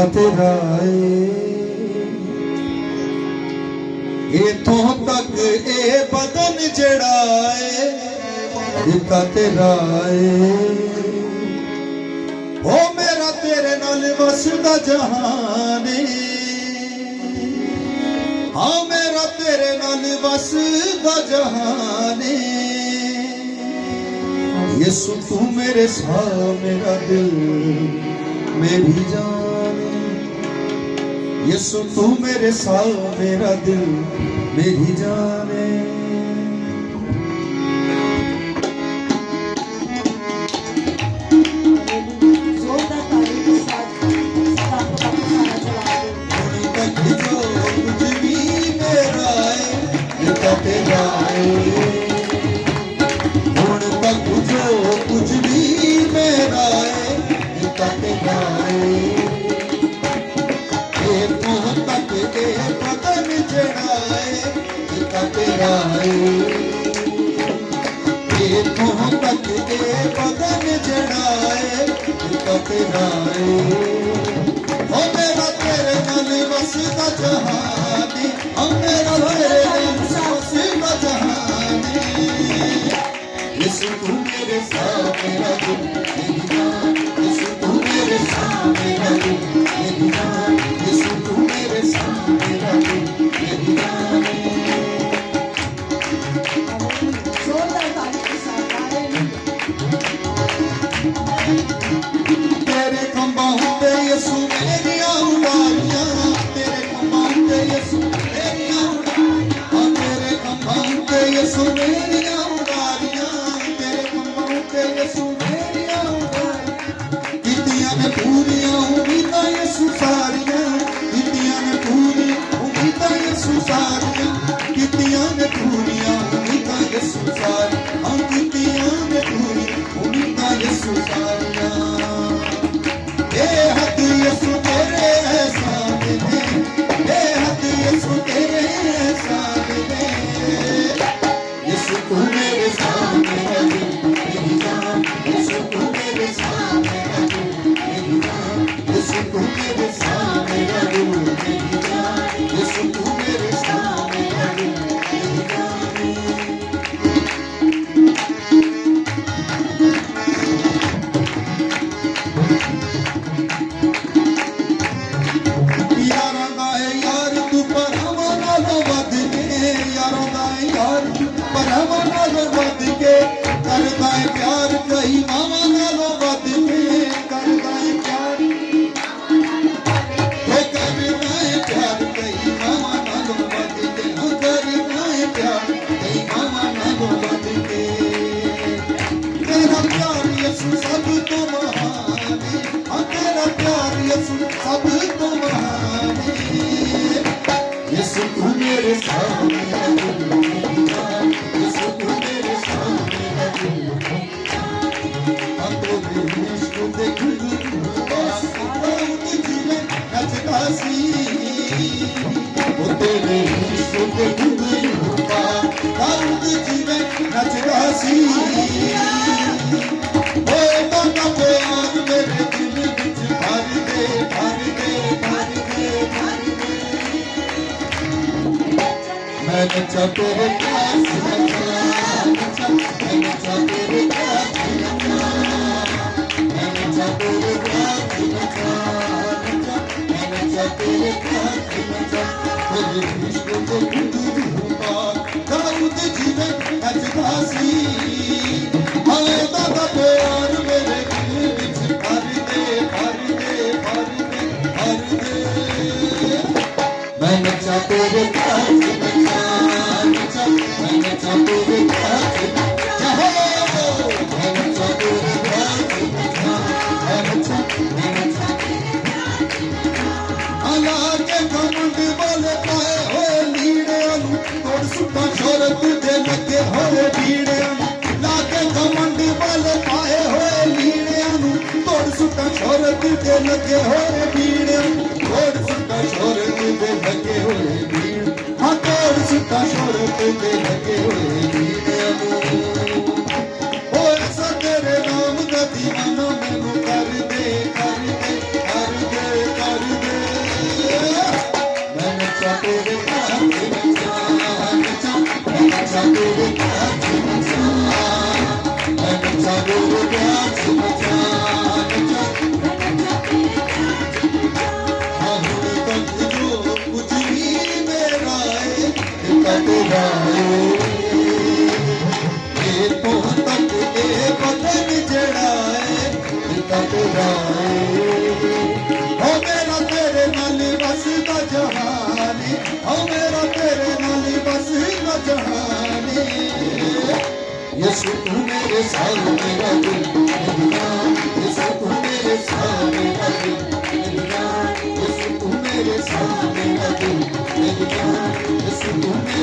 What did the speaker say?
ठेका तेरा इथों तक ए बदन जड़ा है ठेका तेरा ओ मेरा तेरे नाल वसदा जहान हाँ मेरा तेरे नाल वसदा जहान यीशु तू मेरे साथ मेरा दिल मेरी जान यीशु तू मेरे साथ मेरा दिल मेरी जान बदन जड़ाए ओ मेरा तेरे नाल वसदा जहानी ओ मेरा तेरे नाल वसदा जहानी यीशु तू मेरे साथ मेरा दिल मेरी जान यीशु तू मेरे साथ मेरा दिल मेरी जान यीशु तू मेरे साथ मेरा दिल मेरी जान तेरे खंबा होते यीशु मेरियां उड़ारियां तेरे खंबा होते यीशु मेरियां उड़ारियां तेरे खंबा होते यीशु मेरियां उड़ारियां तेरे खंबा होते यीशु मेरियां उड़ारियां कीतियां ने पूरियां उम्मीदां यीशु सारियां कीतियां ने पूरी उम्मीदां यीशु सारियां कीतियां ने पूरियां उम्मीदां यीशु सारियां कीतियां ने पूरी उम्मीदां यीशु सारियां यीशु तेरे एहसान में हद यीशु तेरे एहसान में यीशु तू मेरे साथ मेरा दिल मेरी जान यीशु तू मेरे साथ मेरा दिल मेरी जान यीशु तू मेरे साथ मेरा दिल मेरी जान यीशु तू मेरे साथ मेरा दिल मेरी जान करदा है प्यार कई मावा नालों वध के करदा है प्यार करदा है प्यार कई मावा नालों वध के करदा है प्यार कई मावा नालों वध के तेरा प्यार यीशु सब तो महान है तेरा प्यार यीशु सब तो महान है यीशु तू मेरे सामने यीशु तू मेरे सामने मैं नचा तेरे प्यार से नचा मैं नचा तेरे प्यार से नचा मैं नचा तेरे प्यार से नचा मैं नचा तेरे प्यार से नचा तेरे इश्क को खुद होगा दाऊद जी ने नचदा सी हाय दादा प्यार मेरे दिल विच भर दे भर दे भर दे भर दे मैं नचा तेरे प्यार से नचा नचा मैं नचा तेरे प्यार से नचा मैं नचा तेरे प्यार से नचा मैं नचा तेरे प्यार से नचा अला के घमंड वाले पाए होए लीड़े तोड़ सुट्टा शोरत दे लगे होए लीड़े ला के घमंड वाले पाए होए लीड़े तोड़ सुट्टा शोरत दे लगे होए लीड़े तोड़ सुट्टा शोरत दे लगे होए लीड़े हाँ तोड़ सुट्टा शोरत दे लगे होए लीड़े ओ ऐसा तेरे नाम का दीवाना मैनू कर दे कर दे कर दे कर तेरा ये तो तक ये बदन जड़ा है पिता तेरा हो मेरा तेरे नाल बसदा जहानी हो मेरा तेरे नाल बसदा जहानी यीशु तू मेरे साथ मेरा दिल मेरा यीशु तू मेरे साथ मेरा दिल मेरा यीशु तू मेरे साथ मेरा दिल मेरा यीशु तू